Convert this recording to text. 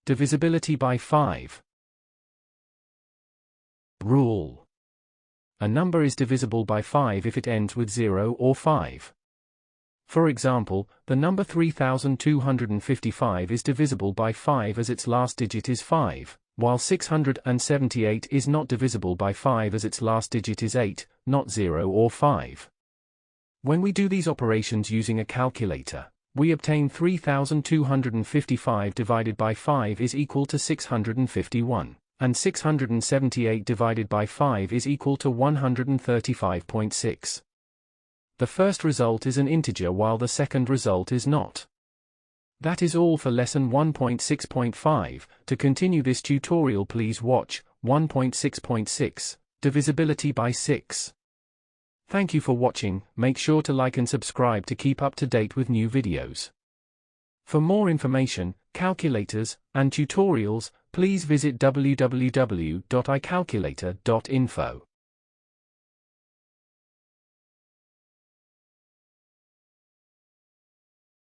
Divisibility by 5. Rule. A number is divisible by 5 if it ends with 0 or 5. For example, the number 3255 is divisible by 5 as its last digit is 5, while 678 is not divisible by 5 as its last digit is 8, not 0 or 5. When we do these operations using a calculator, we obtain 3255 divided by 5 is equal to 651, and 678 divided by 5 is equal to 135.6. The first result is an integer while the second result is not. That is all for lesson 1.6.5. To continue this tutorial, please watch 1.6.6, Divisibility by 6. Thank you for watching. Make sure to like and subscribe to keep up to date with new videos. For more information, calculators, and tutorials, please visit www.icalculator.info.